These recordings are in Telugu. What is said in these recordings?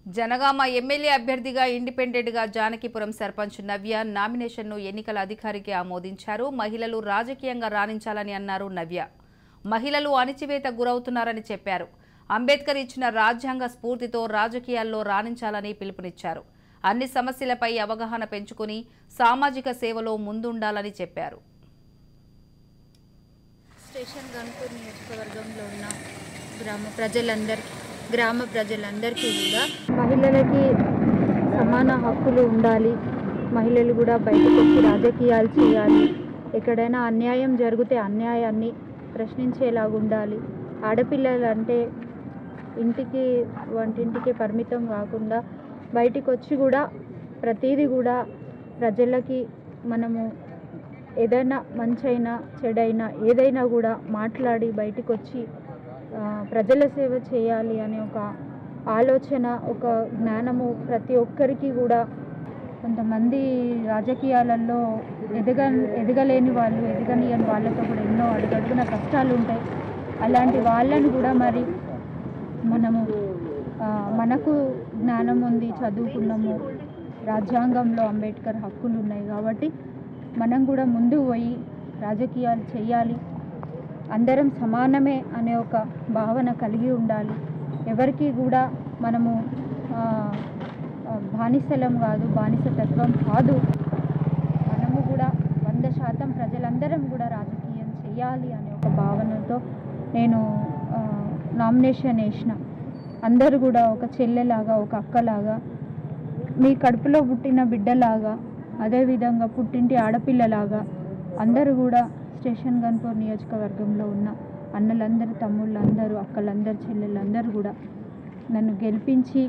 జనగామ ఎమ్మెల్యే అభ్యర్థిగా ఇండిపెండెంట్గా జానకిపురం సర్పంచ్ నవ్య నామినేషన్ను ఎన్నికల అధికారికి ఆమోదించారు. మహిళలు రాజకీయంగా రాణించాలని అన్నారు నవ్య. మహిళలు అణిచివేత గురవుతున్నారని చెప్పారు. అంబేద్కర్ ఇచ్చిన రాజ్యాంగ స్ఫూర్తితో రాజకీయాల్లో రాణించాలని పిలుపునిచ్చారు. అన్ని సమస్యలపై అవగాహన పెంచుకుని సామాజిక సేవలో ముందుండాలని చెప్పారు. స్టేషన్ గన్పూర్ నియోజకవర్గంలో ఉన్న గ్రామ ప్రజలందరికీ కూడా మహిళలకి సమాన హక్కులు ఉండాలి. మహిళలు కూడా బయటకు వచ్చి రాజకీయాలు చేయాలి. ఎక్కడైనా అన్యాయం జరిగితే అన్యాయాన్ని ప్రశ్నించేలాగా ఉండాలి. ఆడపిల్లలు అంటే ఇంటికి వంటింటికి పరిమితం కాకుండా బయటికి వచ్చి కూడా ప్రతిదీ కూడా ప్రజలకి మనము ఏదైనా మంచైనా చెడైనా ఏదైనా కూడా మాట్లాడి బయటికి వచ్చి ప్రజల సేవ చేయాలి అనే ఒక ఆలోచన, ఒక జ్ఞానము ప్రతి ఒక్కరికి కూడా. కొంతమంది రాజకీయాలలో ఎదగలేని వాళ్ళు, ఎదగనియని వాళ్ళతో కూడా ఎన్నో అడుగడుగున కష్టాలు ఉంటాయి. అలాంటి వాళ్ళని కూడా మరి మనకు జ్ఞానం ఉంది, చదువుకున్నాము, రాజ్యాంగంలో అంబేద్కర్ హక్కులు ఉన్నాయి కాబట్టి మనం కూడా ముందుకు పోయి రాజకీయాలు చేయాలి. అందరం సమానమే అనే ఒక భావన కలిగి ఉండాలి. ఎవరికి కూడా మనము బానిసలం కాదు, బానిసతత్వం కాదు. మనము కూడా 100% ప్రజలందరం కూడా రాజకీయం చేయాలి అనే ఒక భావనతో నేను నామినేషన్ వేసిన. అందరూ కూడా ఒక చెల్లెలాగా, ఒక అక్కలాగా, మీ కడుపులో పుట్టిన బిడ్డలాగా, అదేవిధంగా పుట్టింటి ఆడపిల్లలాగా అందరూ కూడా స్టేషన్ గన్పూర్ నియోజకవర్గంలో ఉన్న అన్నలందరూ, తమ్ముళ్ళందరూ, అక్కలందరూ, చెల్లెళ్ళందరూ కూడా నన్ను గెలిపించి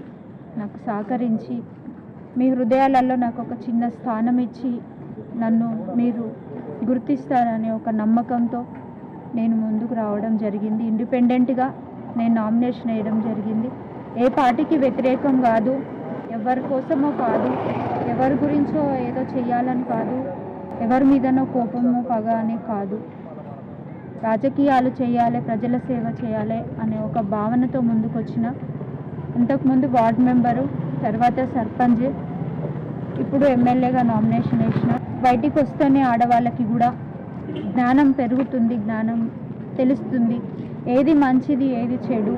నాకు సహకరించి మీ హృదయాలలో నాకు ఒక చిన్న స్థానం ఇచ్చి నన్ను మీరు గుర్తిస్తారనే ఒక నమ్మకంతో నేను ముందుకు రావడం జరిగింది. ఇండిపెండెంట్గా నేను నామినేషన్ వేయడం జరిగింది. ఏ పార్టీకి వ్యతిరేకం కాదు, ఎవరి కోసమో కాదు, ఎవరి గురించో ఏదో చేయాలని కాదు, ఎవరి మీదనో కోపమో పగ అని కాదు. రాజకీయాలు చేయాలి, ప్రజల సేవ చేయాలి అనే ఒక భావనతో ముందుకు వచ్చిన. ఇంతకుముందు వార్డ్ మెంబరు, తర్వాత సర్పంచ్, ఇప్పుడు ఎమ్మెల్యేగా నామినేషన్ వేసిన. బయటికి వస్తేనే ఆడవాళ్ళకి కూడా జ్ఞానం పెరుగుతుంది, జ్ఞానం తెలుస్తుంది, ఏది మంచిది ఏది చెడు.